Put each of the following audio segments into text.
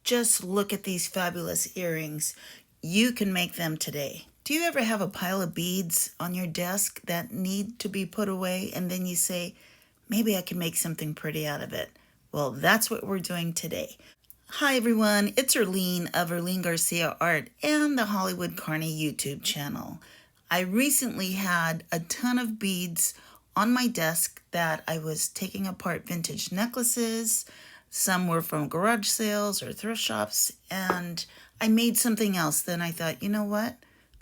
Just look at these fabulous earrings. You can make them today. Do you ever have a pile of beads on your desk that need to be put away and then you say, maybe I can make something pretty out of it? Well, that's what we're doing today. Hi everyone, it's Erlene of Erlene Garcia Art and the Hollywood Carney YouTube channel. I recently had a ton of beads on my desk that I was taking apart vintage necklaces. Some were from garage sales or thrift shops, and I made something else. Then I thought, you know what?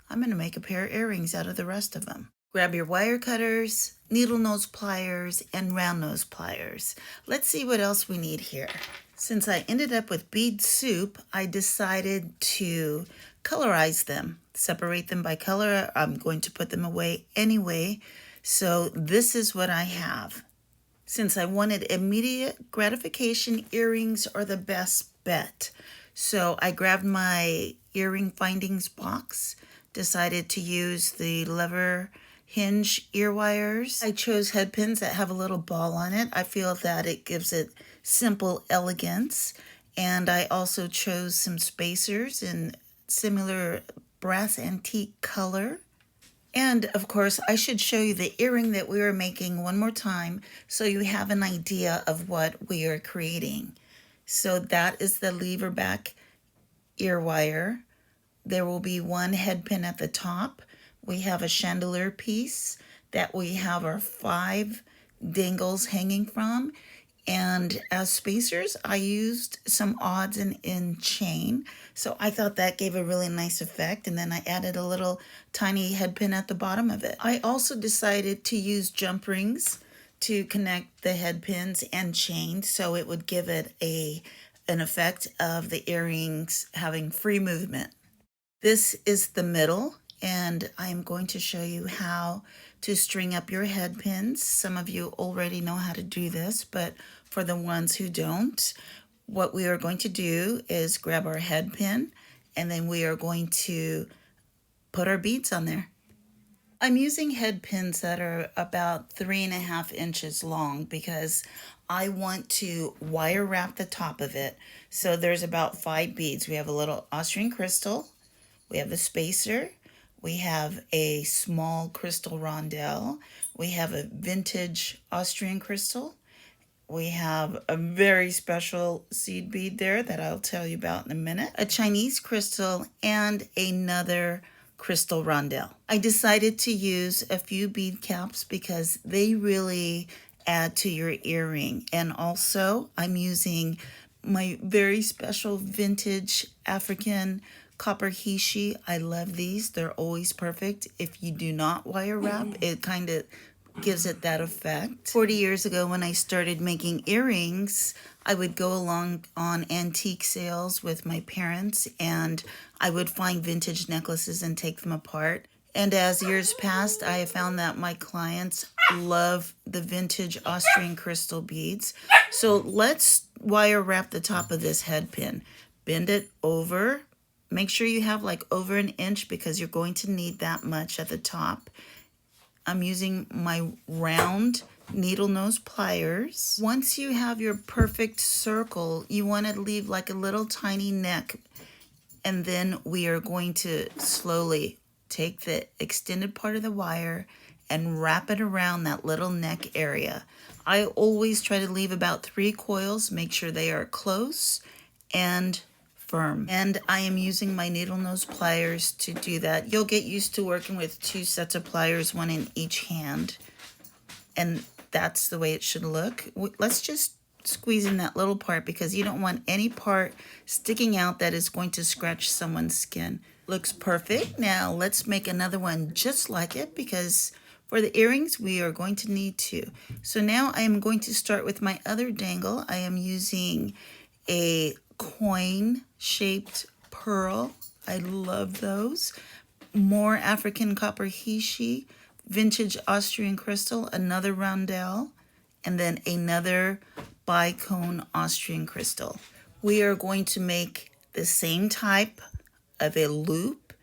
I'm going to make a pair of earrings out of the rest of them. Grab your wire cutters, needle nose pliers, and round nose pliers. Let's see what else we need here. Since I ended up with bead soup, I decided to colorize them, separate them by color. I'm going to put them away anyway. So this is what I have. Since I wanted immediate gratification, earrings are the best bet. So I grabbed my earring findings box, decided to use the lever hinge ear wires. I chose head pins that have a little ball on it. I feel that it gives it simple elegance. And I also chose some spacers in similar brass antique color. And of course, I should show you the earring that we are making one more time so you have an idea of what we are creating. So that is the lever back ear wire. There will be one head pin at the top. We have a chandelier piece that we have our 5 dangles hanging from. And as spacers, I used some odds and end chain. So I thought that gave a really nice effect. And then I added a little tiny head pin at the bottom of it. I also decided to use jump rings to connect the head pins and chain, so it would give it an effect of the earrings having free movement. This is the middle, and I'm going to show you how to string up your head pins. Some of you already know how to do this, but for the ones who don't, what we are going to do is grab our head pin, and then we are going to put our beads on there. I'm using head pins that are about 3.5 inches long because I want to wire wrap the top of it. So there's about 5 beads. We have a little Austrian crystal, we have a spacer, we have a small crystal rondelle, we have a vintage Austrian crystal, we have a very special seed bead there that I'll tell you about in a minute, a Chinese crystal, and another crystal rondelle. I decided to use a few bead caps because they really add to your earring. And also I'm using my very special vintage African copper hishi. I love these. They're always perfect. If you do not wire wrap, it kind of gives it that effect. 40 years ago when I started making earrings, I would go along on antique sales with my parents and I would find vintage necklaces and take them apart. And as years passed, I have found that my clients love the vintage Austrian crystal beads. So let's wire wrap the top of this head pin. Bend it over. Make sure you have like over 1 inch because you're going to need that much at the top. I'm using my round needle nose pliers. Once you have your perfect circle, you want to leave like a little tiny neck. And then we are going to slowly take the extended part of the wire and wrap it around that little neck area. I always try to leave about 3 coils, make sure they are close and firm. And I am using my needle nose pliers to do that. You'll get used to working with 2 sets of pliers, one in each hand. And that's the way it should look. Let's just squeeze in that little part because you don't want any part sticking out that is going to scratch someone's skin. Looks perfect. Now let's make another one just like it because for the earrings we are going to need 2. So now I am going to start with my other dangle. I am using a coin-shaped pearl. I love those. More African copper hishi, vintage Austrian crystal, another rondelle, and then another bicone Austrian crystal. We are going to make the same type of a loop.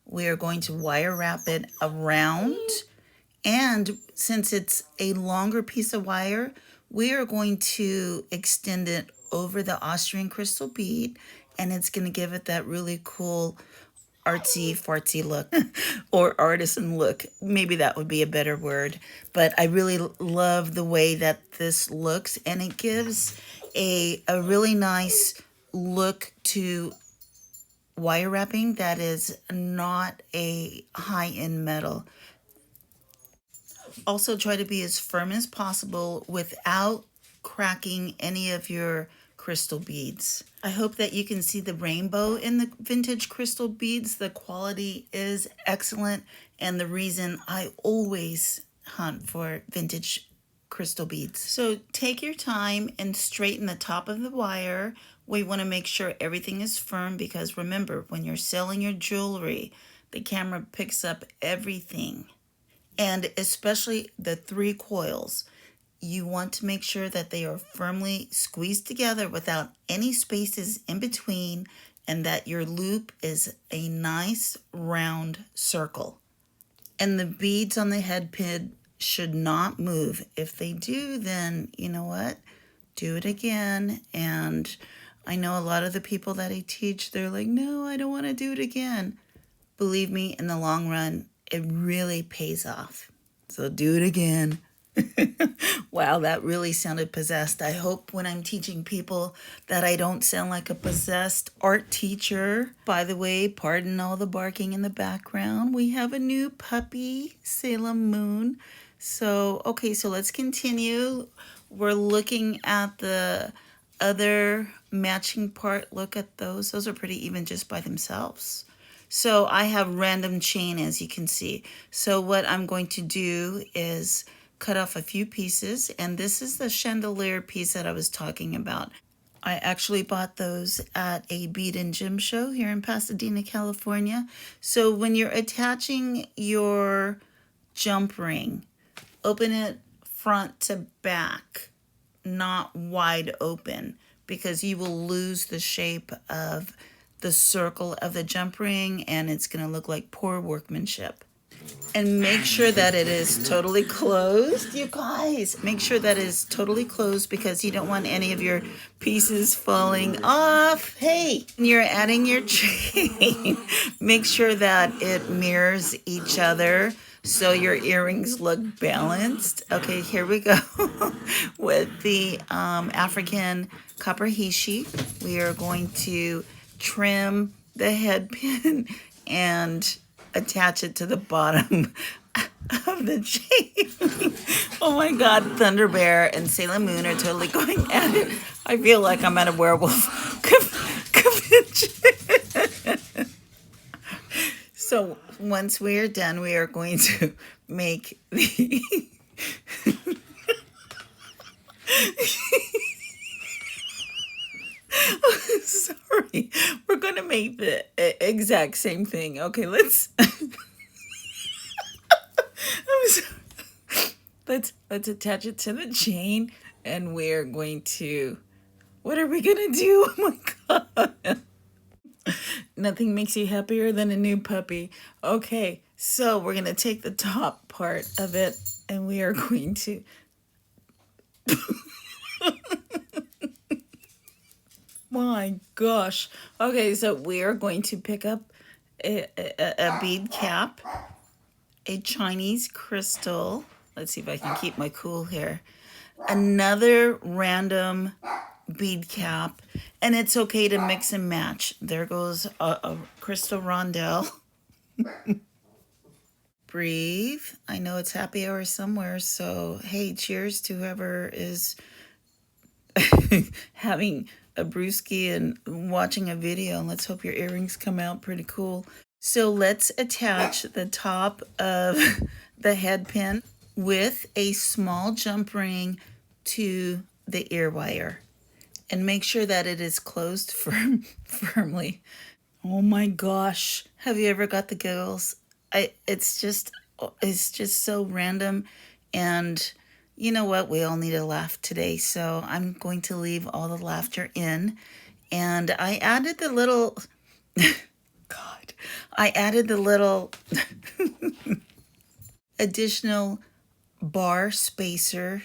We are going to wire wrap it around, and since it's a longer piece of wire, we are going to extend it over the Austrian crystal bead, and it's going to give it that really cool artsy fartsy look or artisan look. Maybe that would be a better word. But I really love the way that this looks, and it gives a really nice look to wire wrapping that is not a high-end metal. Also try to be as firm as possible without cracking any of your crystal beads. I hope that you can see the rainbow in the vintage crystal beads. The quality is excellent, and the reason I always hunt for vintage crystal beads. So take your time and straighten the top of the wire. We want to make sure everything is firm, because remember, when you're selling your jewelry, the camera picks up everything. And especially the 3 coils, you want to make sure that they are firmly squeezed together without any spaces in between, and that your loop is a nice round circle. And the beads on the head pin should not move. If they do, then you know what? Do it again. And I know a lot of the people that I teach, they're like, no, I don't want to do it again. Believe me, in the long run, it really pays off. So do it again. Wow, that really sounded possessed. I hope when I'm teaching people that I don't sound like a possessed art teacher. By the way, pardon all the barking in the background. We have a new puppy, Salem Moon. So, okay, so let's continue. We're looking at the other matching part. Look at those. Those are pretty even just by themselves. So I have random chain, as you can see. So what I'm going to do is cut off a few pieces, and this is the chandelier piece that I was talking about. I actually bought those at a bead and gem show here in Pasadena, California. So when you're attaching your jump ring, open it front to back, not wide open, because you will lose the shape of the circle of the jump ring, and it's going to look like poor workmanship. And make sure that it is totally closed, you guys. Make sure that it is totally closed, because you don't want any of your pieces falling off. Hey, when you're adding your chain, make sure that it mirrors each other so your earrings look balanced. Okay, here we go. With the African copper hishi, we are going to trim the head pin and attach it to the bottom of the chain. Oh my God, Thunder Bear and Salem Moon are totally going at it. I feel like I'm at a werewolf convention. So once we are done, we are going to make the sorry, we're going to make the exact same thing. Okay, let's I'm sorry. Let's attach it to the chain, and we're going to, what are we gonna do? Oh my God. Nothing makes you happier than a new puppy. Okay, so we're gonna take the top part of it, and we are going to my gosh. Okay, so we are going to pick up a bead cap, a Chinese crystal. Let's see if I can keep my cool here. Another random bead cap, and it's okay to mix and match. There goes a crystal rondelle. Breathe. I know it's happy hour somewhere, so hey, cheers to whoever is having a brewski and watching a video, and let's hope your earrings come out pretty cool. So let's attach the top of the head pin with a small jump ring to the ear wire, and make sure that it is closed firmly. Oh my gosh, have you ever got the giggles? It's just so random, and you know what? We all need a laugh today, so I'm going to leave all the laughter in. And I added the little God, I added the little additional bar spacer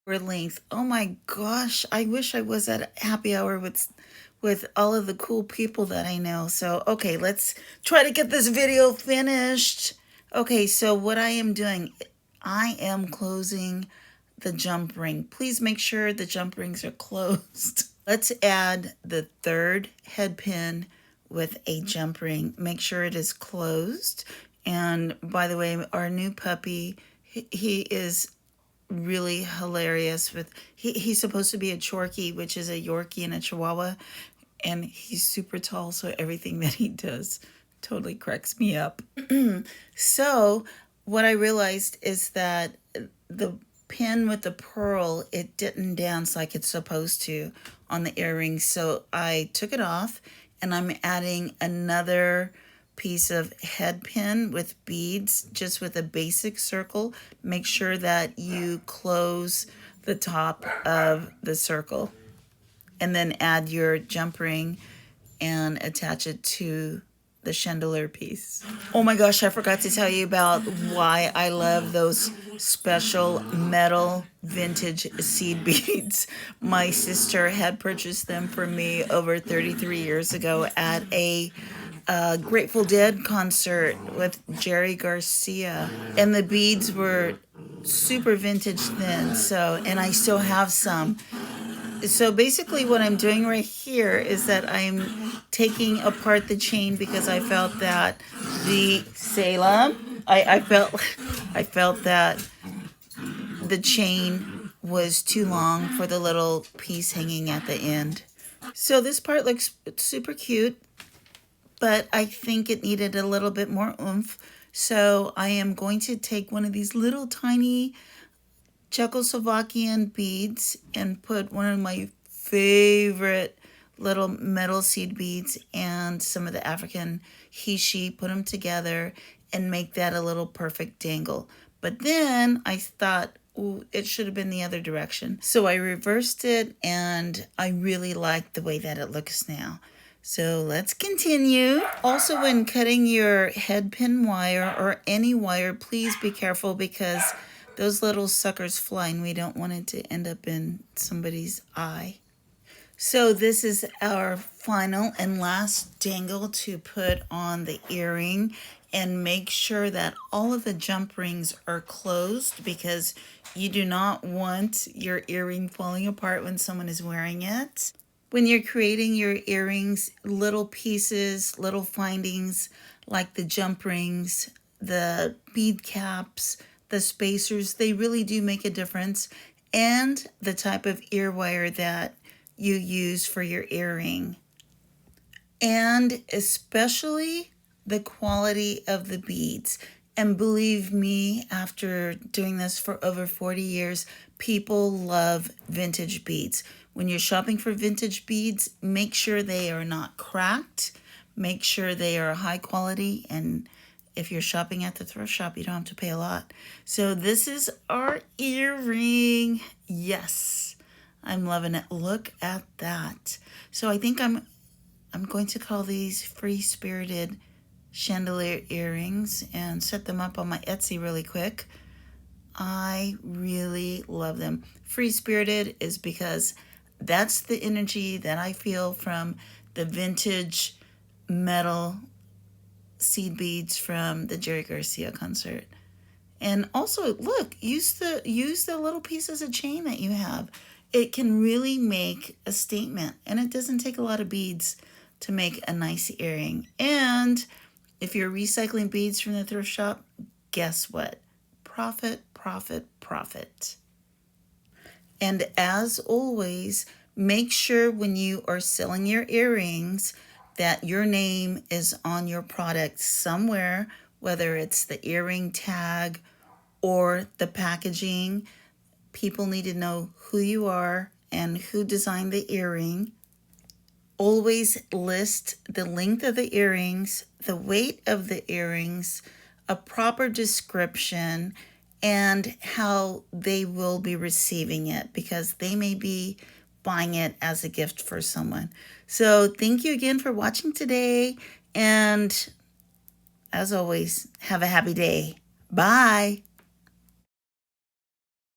For length. Oh my gosh, I wish I was at a happy hour with all of the cool people that I know. So, okay, let's try to get this video finished. Okay, so what I am doing, I am closing the jump ring. Please make sure the jump rings are closed. Let's add the third head pin with a jump ring. Make sure it is closed. And by the way, our new puppy, he is really hilarious with he's supposed to be a Chorky, which is a Yorkie and a Chihuahua, and he's super tall, so everything that he does totally cracks me up. So what I realized is that the pin with the pearl, it didn't dance like it's supposed to on the earrings, so I took it off and I'm adding another piece of head pin with beads, just with a basic circle. Make sure that you close the top of the circle and then add your jump ring and attach it to the chandelier piece. Oh my gosh, I forgot to tell you about why I love those special metal vintage seed beads. My sister had purchased them for me over 33 years ago at a Grateful Dead concert with Jerry Garcia, and the beads were super vintage then. So, and I still have some. So basically what I'm doing right here is that I'm taking apart the chain because I felt that the Salem, I felt that the chain was too long for the little piece hanging at the end. So this part looks super cute, but I think it needed a little bit more oomph. So I am going to take one of these little tiny Czechoslovakian beads and put one of my favorite little metal seed beads and some of the African hishi, put them together and make that a little perfect dangle. But then I thought, ooh, it should have been the other direction. So I reversed it and I really like the way that it looks now. So let's continue. Also, when cutting your head pin wire or any wire, please be careful because those little suckers fly and we don't want it to end up in somebody's eye. So this is our final and last dangle to put on the earring, and make sure that all of the jump rings are closed because you do not want your earring falling apart when someone is wearing it. When you're creating your earrings, little pieces, little findings like the jump rings, the bead caps, the spacers, they really do make a difference. And the type of ear wire that you use for your earring. And especially the quality of the beads. And believe me, after doing this for over 40 years, people love vintage beads. When you're shopping for vintage beads, make sure they are not cracked. Make sure they are high quality. And if you're shopping at the thrift shop, you don't have to pay a lot. So this is our earring. Yes, I'm loving it. Look at that. So I think I'm going to call these free-spirited chandelier earrings and set them up on my Etsy really quick. I really love them. Free-spirited is because that's the energy that I feel from the vintage metal seed beads from the Jerry Garcia concert. And also, look, use the little pieces of chain that you have. It can really make a statement, and it doesn't take a lot of beads to make a nice earring. And if you're recycling beads from the thrift shop, guess what? Profit, profit, profit. And as always, make sure when you are selling your earrings that your name is on your product somewhere, whether it's the earring tag or the packaging. People need to know who you are and who designed the earring. Always list the length of the earrings, the weight of the earrings, a proper description, and how they will be receiving it because they may be buying it as a gift for someone. So thank you again for watching today. And as always, have a happy day. Bye.